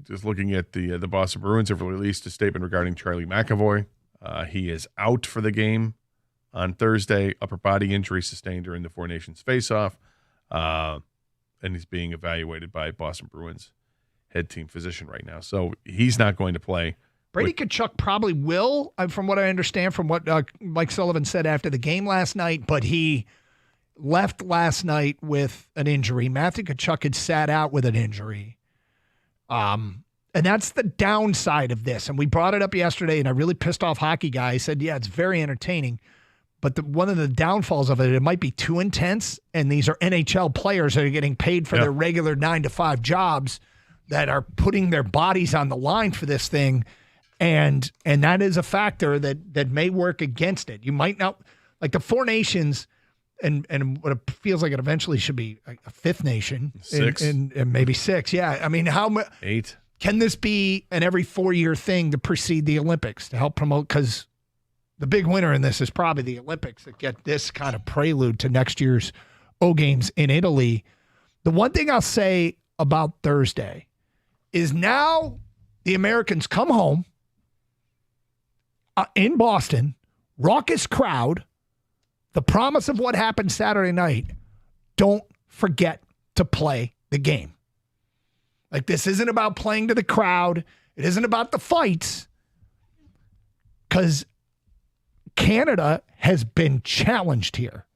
just looking at the Boston Bruins have released a statement regarding Charlie McAvoy. He is out for the game on Thursday, upper body injury sustained during the Four Nations face-off, and he's being evaluated by Boston Bruins head team physician right now. So he's not going to play. Brady Tkachuk probably will, from what I understand, from what Mike Sullivan said after the game last night, but he left last night with an injury. Matthew Tkachuk had sat out with an injury. And that's the downside of this. And we brought it up yesterday, and I really pissed off hockey guy. I said, yeah, it's very entertaining. But one of the downfalls of it might be too intense, and these are NHL players that are getting paid for their regular 9-to-5 jobs that are putting their bodies on the line for this thing, and that is a factor that may work against it. You might not, like the Four Nations, and what it feels like it eventually should be a fifth nation. 6. And maybe 6, yeah. I mean, 8. Can this be an every 4-year thing to precede the Olympics to help promote? Because the big winner in this is probably the Olympics that get this kind of prelude to next year's O Games in Italy. The one thing I'll say about Thursday is now the Americans come home in Boston, raucous crowd, the promise of what happened Saturday night. Don't forget to play the game. Like, this isn't about playing to the crowd. It isn't about the fights, because Canada has been challenged here.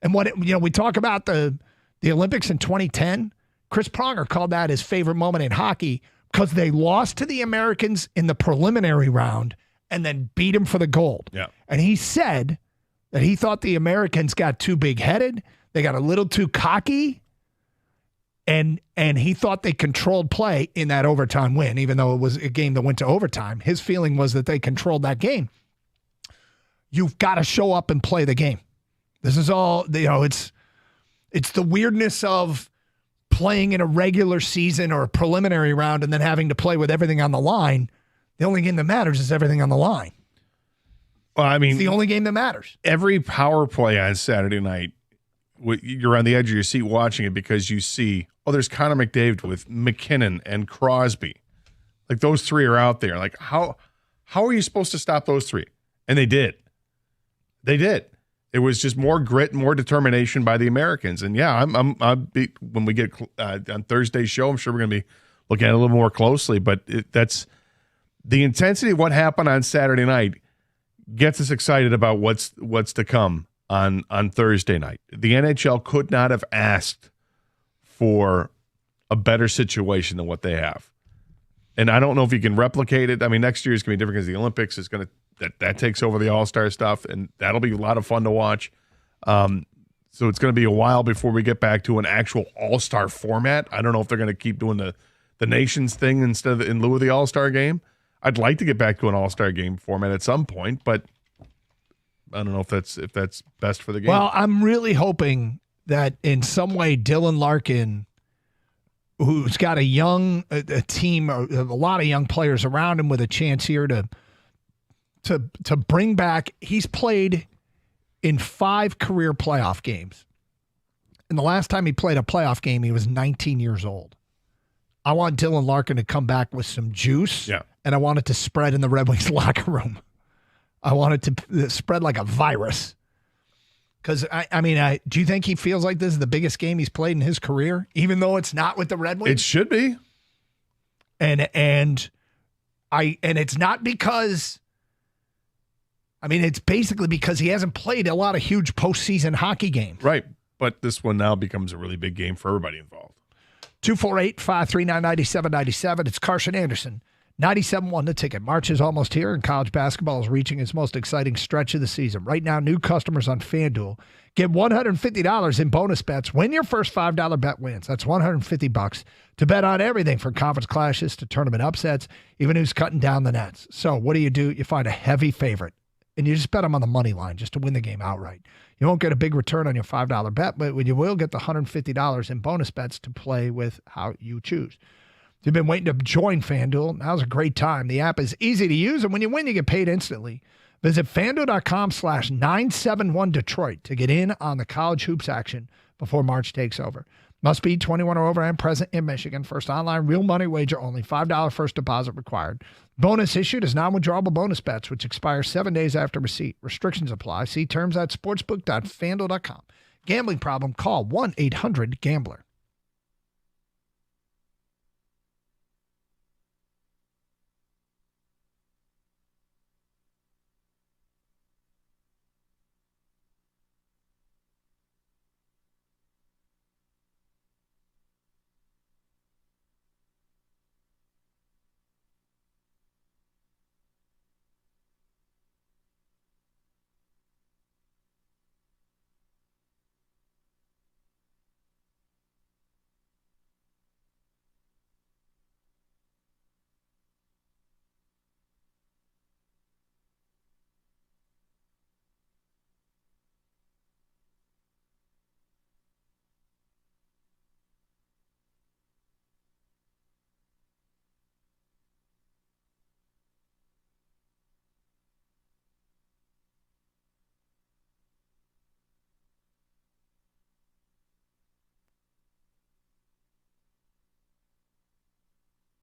And we talk about the Olympics in 2010. Chris Pronger called that his favorite moment in hockey because they lost to the Americans in the preliminary round and then beat them for the gold. Yeah. And he said that he thought the Americans got too big-headed. They got a little too cocky. And he thought they controlled play in that overtime win, even though it was a game that went to overtime. His feeling was that they controlled that game. You've got to show up and play the game. This is all, it's the weirdness of playing in a regular season or a preliminary round and then having to play with everything on the line. The only game that matters is everything on the line. Well, I mean, it's the only game that matters. Every power play on Saturday night, you're on the edge of your seat watching it because you see, there's Connor McDavid with McKinnon and Crosby. Like, those three are out there. Like, how are you supposed to stop those three? And they did. They did. It was just more grit, more determination by the Americans. And yeah, when we get on Thursday's show, I'm sure we're going to be looking at it a little more closely. But that's the intensity of what happened on Saturday night gets us excited about what's to come on Thursday night. The NHL could not have asked for a better situation than what they have. And I don't know if you can replicate it. I mean, next year is going to be different because the Olympics is going to that takes over the All-Star stuff, and that'll be a lot of fun to watch. So it's going to be a while before we get back to an actual All-Star format. I don't know if they're going to keep doing the Nations thing in lieu of the All-Star game. I'd like to get back to an All-Star game format at some point, but I don't know if that's best for the game. Well, I'm really hoping that in some way Dylan Larkin, who's got a team, a lot of young players around him with a chance here to bring back. He's played in 5 career playoff games. And the last time he played a playoff game, he was 19 years old. I want Dylan Larkin to come back with some juice, and I want it to spread in the Red Wings locker room. I want it to spread like a virus. Because, I mean, do you think he feels like this is the biggest game he's played in his career, even though it's not with the Red Wings? It should be. And it's not because, I mean, it's basically because he hasn't played a lot of huge postseason hockey games. Right. But this one now becomes a really big game for everybody involved. 248-539-9797. It's Carson Anderson. 97.1 The Ticket. March is almost here, and college basketball is reaching its most exciting stretch of the season. Right now, new customers on FanDuel get $150 in bonus bets when your first $5 bet wins. That's $150 to bet on everything from conference clashes to tournament upsets, even who's cutting down the nets. So what do? You find a heavy favorite, and you just bet them on the money line just to win the game outright. You won't get a big return on your $5 bet, but you will get the $150 in bonus bets to play with how you choose. If you've been waiting to join FanDuel, now's a great time. The app is easy to use, and when you win, you get paid instantly. Visit FanDuel.com/971 Detroit to get in on the college hoops action before March takes over. Must be 21 or over and present in Michigan. First online real money wager only. $5 first deposit required. Bonus issued is non-withdrawable bonus bets, which expire 7 days after receipt. Restrictions apply. See terms at sportsbook.fanduel.com. Gambling problem? Call 1-800-GAMBLER.